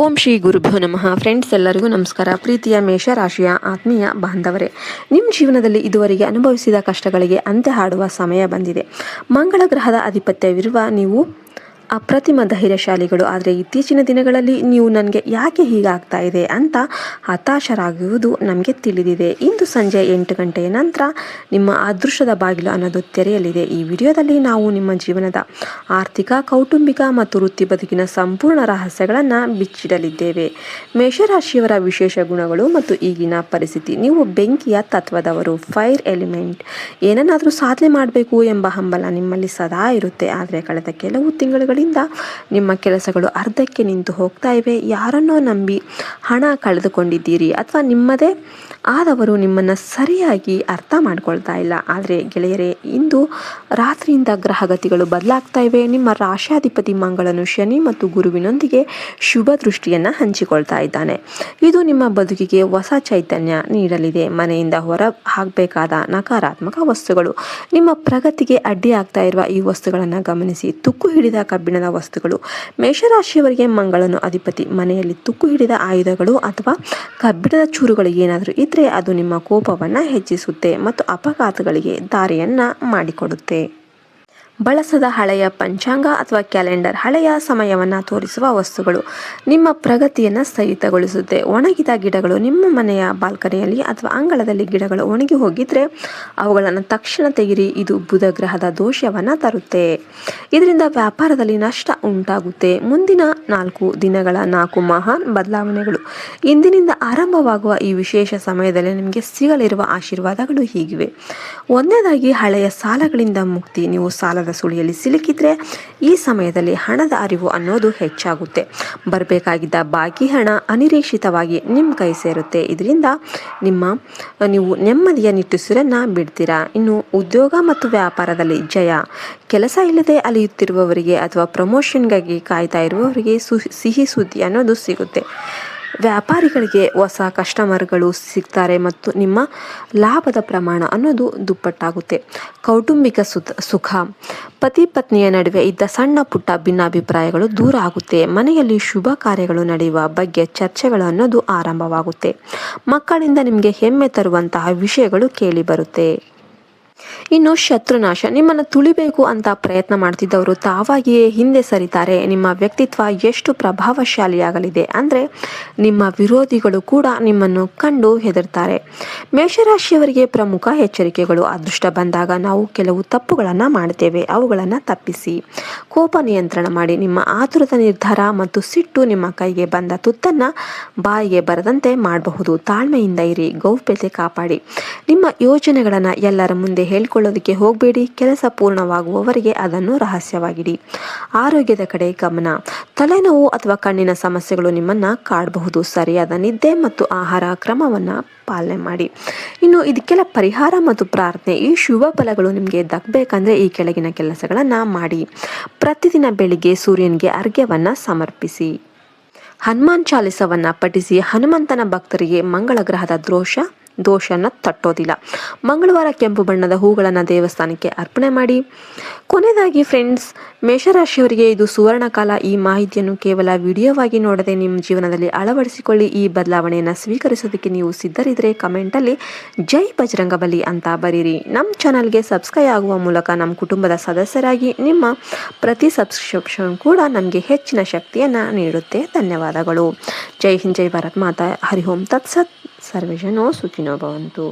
ಓಂ ಶ್ರೀ ಗುರುಭ್ಯೋ ನಮಃ. ಫ್ರೆಂಡ್ಸ್, ಎಲ್ಲರಿಗೂ ನಮಸ್ಕಾರ. ಪ್ರೀತಿಯ ಮೇಷರಾಶಿಯ ಆತ್ಮೀಯ ಬಾಂಧವರೇ, ನಿಮ್ಮ ಜೀವನದಲ್ಲಿ ಇದುವರೆಗೆ ಅನುಭವಿಸಿದ ಕಷ್ಟಗಳಿಗೆ ಅಂತ್ಯ ಹಾಡುವ ಸಮಯ ಬಂದಿದೆ. ಮಂಗಳ ಗ್ರಹದ ಆಧಿಪತ್ಯವಿರುವ ನೀವು ಅಪ್ರತಿಮ ಧೈರ್ಯಶಾಲಿಗಳು. ಆದರೆ ಇತ್ತೀಚಿನ ದಿನಗಳಲ್ಲಿ ನೀವು ನನಗೆ ಯಾಕೆ ಹೀಗಾಗ್ತಾ ಇದೆ ಅಂತ ಹತಾಶರಾಗುವುದು ನಮಗೆ ತಿಳಿದಿದೆ. ಇಂದು ಸಂಜೆ 8 ಗಂಟೆಯ ನಂತರ ನಿಮ್ಮ ಅದೃಷ್ಟದ ಬಾಗಿಲು ಅನ್ನೋದು ತೆರೆಯಲಿದೆ. ಈ ವಿಡಿಯೋದಲ್ಲಿ ನಾವು ನಿಮ್ಮ ಜೀವನದ ಆರ್ಥಿಕ, ಕೌಟುಂಬಿಕ ಮತ್ತು ವೃತ್ತಿ ಬದುಕಿನ ಸಂಪೂರ್ಣ ರಹಸ್ಯಗಳನ್ನು ಬಿಚ್ಚಿಡಲಿದ್ದೇವೆ. ಮೇಷರಾಶಿಯವರ ವಿಶೇಷ ಗುಣಗಳು ಮತ್ತು ಈಗಿನ ಪರಿಸ್ಥಿತಿ. ನೀವು ಬೆಂಕಿಯ ತತ್ವದವರು, ಫೈರ್ ಎಲಿಮೆಂಟ್. ಏನನ್ನಾದರೂ ಸಾಧನೆ ಮಾಡಬೇಕು ಎಂಬ ಹಂಬಲ ನಿಮ್ಮಲ್ಲಿ ಸದಾ ಇರುತ್ತೆ. ಆದರೆ ಕಳೆದ ಕೆಲವು ತಿಂಗಳುಗಳಿಂದ ನಿಮ್ಮ ಕೆಲಸಗಳು ಅರ್ಧಕ್ಕೆ ನಿಂತು ಹೋಗ್ತಾ ಇವೆ. ಯಾರನ್ನೋ ನಂಬಿ ಹಣ ಕಳೆದುಕೊಂಡಿದ್ದೀರಿ, ಅಥವಾ ನಿಮ್ಮದೇ ಆದವರು ನಿಮ್ಮನ್ನು ಸರಿಯಾಗಿ ಅರ್ಥ ಮಾಡ್ಕೊಳ್ತಾ ಇಲ್ಲ. ಆದರೆ ಗೆಳೆಯರೇ, ಇಂದು ರಾತ್ರಿಯಿಂದ ಗ್ರಹಗತಿಗಳು ಬದಲಾಗ್ತಾ ಇವೆ. ನಿಮ್ಮ ರಾಶಾಧಿಪತಿ ಮಂಗಳನು ಶನಿ ಮತ್ತು ಗುರುವಿನೊಂದಿಗೆ ಶುಭ ದೃಷ್ಟಿಯನ್ನು ಹಂಚಿಕೊಳ್ತಾ ಇದ್ದಾನೆ. ಇದು ನಿಮ್ಮ ಬದುಕಿಗೆ ಹೊಸ ಚೈತನ್ಯ ನೀಡಲಿದೆ. ಮನೆಯಿಂದ ಹೊರ ಹಾಕಬೇಕಾದ ನಕಾರಾತ್ಮಕ ವಸ್ತುಗಳು, ನಿಮ್ಮ ಪ್ರಗತಿಗೆ ಅಡ್ಡಿಯಾಗ್ತಾ ಇರುವ ಈ ವಸ್ತುಗಳನ್ನು ಗಮನಿಸಿ. ತುಕ್ಕು ಹಿಡಿದ ಕಬ್ಬಿಣದ ವಸ್ತುಗಳು. ಮೇಷರಾಶಿಯವರಿಗೆ ಮಂಗಳನು ಅಧಿಪತಿ. ಮನೆಯಲ್ಲಿ ತುಕ್ಕು ಹಿಡಿದ ಆಯುಧಗಳು ಅಥವಾ ಕಬ್ಬಿಣದ ಚೂರುಗಳು ಏನಾದರೂ ಇದ್ರೆ ಅದು ನಿಮ್ಮ ಕೋಪವನ್ನು ಹೆಚ್ಚಿಸುತ್ತೆ ಮತ್ತು ಅಪಘಾತಗಳಿಗೆ ದಾರಿಯನ್ನ ಮಾಡಿಕೊಡುತ್ತೆ. ಬಳಸದ ಹಳೆಯ ಪಂಚಾಂಗ ಅಥವಾ ಕ್ಯಾಲೆಂಡರ್, ಹಳೆಯ ಸಮಯವನ್ನು ತೋರಿಸುವ ವಸ್ತುಗಳು ನಿಮ್ಮ ಪ್ರಗತಿಯನ್ನು ಸ್ಥಗಿತಗೊಳಿಸುತ್ತೆ. ಒಣಗಿದ ಗಿಡಗಳು. ನಿಮ್ಮ ಮನೆಯ ಬಾಲ್ಕನಿಯಲ್ಲಿ ಅಥವಾ ಅಂಗಳದಲ್ಲಿ ಗಿಡಗಳು ಒಣಗಿ ಹೋಗಿದ್ರೆ ಅವುಗಳನ್ನು ತಕ್ಷಣ ತೆಗಿರಿ. ಇದು ಬುಧ ಗ್ರಹದ ದೋಷವನ್ನು ತರುತ್ತೆ. ಇದರಿಂದ ವ್ಯಾಪಾರದಲ್ಲಿ ನಷ್ಟ ಉಂಟಾಗುತ್ತೆ. ಮುಂದಿನ 4 ದಿನಗಳ 4 ಮಹಾನ್ ಬದಲಾವಣೆಗಳು. ಇಂದಿನಿಂದ ಆರಂಭವಾಗುವ ಈ ವಿಶೇಷ ಸಮಯದಲ್ಲಿ ನಿಮಗೆ ಸಿಗಲಿರುವ ಆಶೀರ್ವಾದಗಳು ಹೀಗಿವೆ. ಒಂದನೇದಾಗಿ, ಹಳೆಯ ಸಾಲಗಳಿಂದ ಮುಕ್ತಿ. ನೀವು ಸಾಲದ ಸುಳಿಯಲ್ಲಿ ಸಿಲುಕಿದ್ರೆ ಈ ಸಮಯದಲ್ಲಿ ಹಣದ ಅರಿವು ಅನ್ನೋದು ಹೆಚ್ಚಾಗುತ್ತೆ. ಬರಬೇಕಾಗಿದ್ದ ಬಾಕಿ ಹಣ ಅನಿರೀಕ್ಷಿತವಾಗಿ ನಿಮ್ಮ ಕೈ ಸೇರುತ್ತೆ. ಇದರಿಂದ ನೀವು ನೆಮ್ಮದಿಯ ನಿಟ್ಟುಸಿರನ್ನ ಬಿಡ್ತೀರಾ. ಇನ್ನು ಉದ್ಯೋಗ ಮತ್ತು ವ್ಯಾಪಾರದಲ್ಲಿ ಜಯ. ಕೆಲಸ ಇಲ್ಲದೆ ಅಲಿಯುತ್ತಿರುವವರಿಗೆ ಅಥವಾ ಪ್ರಮೋಷನ್ಗಾಗಿ ಕಾಯ್ತಾ ಇರುವವರಿಗೆ ಸಿಹಿ ಸುದ್ದಿ ಅನ್ನೋದು ಸಿಗುತ್ತೆ. ವ್ಯಾಪಾರಿಗಳಿಗೆ ಹೊಸ ಕಸ್ಟಮರ್ಗಳು ಸಿಗ್ತಾರೆ ಮತ್ತು ನಿಮ್ಮ ಲಾಭದ ಪ್ರಮಾಣ ಅನ್ನೋದು ದುಪ್ಪಟ್ಟಾಗುತ್ತೆ. ಕೌಟುಂಬಿಕ ಸುಖ. ಪತಿ ಪತ್ನಿಯ ನಡುವೆ ಇದ್ದ ಸಣ್ಣ ಪುಟ್ಟ ಭಿನ್ನಾಭಿಪ್ರಾಯಗಳು ದೂರ ಆಗುತ್ತೆ. ಮನೆಯಲ್ಲಿ ಶುಭ ಕಾರ್ಯಗಳು ನಡೆಯುವ ಬಗ್ಗೆ ಚರ್ಚೆಗಳು ಅನ್ನೋದು ಆರಂಭವಾಗುತ್ತೆ. ಮಕ್ಕಳಿಂದ ನಿಮಗೆ ಹೆಮ್ಮೆ ತರುವಂತಹ ವಿಷಯಗಳು ಕೇಳಿ ಬರುತ್ತೆ. ಇನ್ನು ಶತ್ರುನಾಶ. ನಿಮ್ಮನ್ನು ತುಳಿಬೇಕು ಅಂತ ಪ್ರಯತ್ನ ಮಾಡ್ತಿದ್ದವರು ತಾವಾಗಿಯೇ ಹಿಂದೆ ಸರಿತಾರೆ. ನಿಮ್ಮ ವ್ಯಕ್ತಿತ್ವ ಎಷ್ಟು ಪ್ರಭಾವಶಾಲಿಯಾಗಲಿದೆ ಅಂದರೆ ನಿಮ್ಮ ವಿರೋಧಿಗಳು ಕೂಡ ನಿಮ್ಮನ್ನು ಕಂಡು ಹೆದರ್ತಾರೆ. ಮೇಷರಾಶಿಯವರಿಗೆ ಪ್ರಮುಖ ಎಚ್ಚರಿಕೆಗಳು. ಅದೃಷ್ಟ ಬಂದಾಗ ನಾವು ಕೆಲವು ತಪ್ಪುಗಳನ್ನು ಮಾಡ್ತೇವೆ. ಅವುಗಳನ್ನು ತಪ್ಪಿಸಿ. ಕೋಪ ನಿಯಂತ್ರಣ ಮಾಡಿ. ನಿಮ್ಮ ಆತುರದ ನಿರ್ಧಾರ ಮತ್ತು ಸಿಟ್ಟು ನಿಮ್ಮ ಕೈಗೆ ಬಂದ ತುತ್ತನ್ನು ಬಾಯಿಗೆ ಬರದಂತೆ ಮಾಡಬಹುದು. ತಾಳ್ಮೆಯಿಂದ ಇರಿ. ಗೌಪ್ಯತೆ ಕಾಪಾಡಿ. ನಿಮ್ಮ ಯೋಜನೆಗಳನ್ನು ಎಲ್ಲರ ಮುಂದೆ ಹೇಳ್ಕೊಳ್ಳೋದಕ್ಕೆ ಹೋಗಬೇಡಿ. ಕೆಲಸ ಪೂರ್ಣವಾಗುವವರೆಗೆ ಅದನ್ನು ರಹಸ್ಯವಾಗಿಡಿ. ಆರೋಗ್ಯದ ಕಡೆ ಗಮನ. ತಲೆನೋವು ಅಥವಾ ಕಣ್ಣಿನ ಸಮಸ್ಯೆಗಳು ನಿಮ್ಮನ್ನು ಕಾಡಬಹುದು. ಸರಿಯಾದ ನಿದ್ದೆ ಮತ್ತು ಆಹಾರ ಕ್ರಮವನ್ನು ಪಾಲನೆ ಮಾಡಿ. ಇನ್ನು ಇದಕ್ಕೆಲ್ಲ ಪರಿಹಾರ ಮತ್ತು ಪ್ರಾರ್ಥನೆ. ಈ ಶುಭ ಫಲಗಳು ನಿಮಗೆ ದಕ್ಕಬೇಕಂದ್ರೆ ಈ ಕೆಳಗಿನ ಕೆಲಸಗಳನ್ನು ಮಾಡಿ. ಪ್ರತಿದಿನ ಬೆಳಿಗ್ಗೆ ಸೂರ್ಯನಿಗೆ ಅರ್ಘ್ಯವನ್ನು ಸಮರ್ಪಿಸಿ. ಹನುಮಾನ್ ಚಾಲಿಸವನ್ನು ಪಠಿಸಿ. ಹನುಮಂತನ ಭಕ್ತರಿಗೆ ಮಂಗಳ ಗ್ರಹದ ದೋಷನ ತಟ್ಟೋದಿಲ್ಲ. ಮಂಗಳವಾರ ಕೆಂಪು ಬಣ್ಣದ ಹೂಗಳನ್ನು ದೇವಸ್ಥಾನಕ್ಕೆ ಅರ್ಪಣೆ ಮಾಡಿ. ಕೊನೆಯದಾಗಿ ಫ್ರೆಂಡ್ಸ್, ಮೇಷರಾಶಿಯವರಿಗೆ ಇದು ಸುವರ್ಣ ಕಾಲ. ಈ ಮಾಹಿತಿಯನ್ನು ಕೇವಲ ವಿಡಿಯೋವಾಗಿ ನೋಡದೆ ನಿಮ್ಮ ಜೀವನದಲ್ಲಿ ಅಳವಡಿಸಿಕೊಳ್ಳಿ. ಈ ಬದಲಾವಣೆಯನ್ನು ಸ್ವೀಕರಿಸೋದಕ್ಕೆ ನೀವು ಸಿದ್ಧರಿದ್ದರೆ ಕಮೆಂಟಲ್ಲಿ ಜೈ ಬಜರಂಗಬಲಿ ಅಂತ ಬರೀರಿ. ನಮ್ಮ ಚಾನಲ್ಗೆ ಸಬ್ಸ್ಕ್ರೈಬ್ ಆಗುವ ಮೂಲಕ ನಮ್ಮ ಕುಟುಂಬದ ಸದಸ್ಯರಾಗಿ. ನಿಮ್ಮ ಪ್ರತಿ ಸಬ್ಸ್ಕ್ರಿಪ್ಷನ್ ಕೂಡ ನಮಗೆ ಹೆಚ್ಚಿನ ಶಕ್ತಿಯನ್ನು ನೀಡುತ್ತೆ. ಧನ್ಯವಾದಗಳು. ಜೈ ಹಿಂದ್, ಜೈ ಭಾರತ್ ಮಾತಾ. ಹರಿ ಓಂ ತತ್ಸತ್. ಸರ್ವೇ ಜನೋ ಸುಖಿನೋ ಭವಂತು.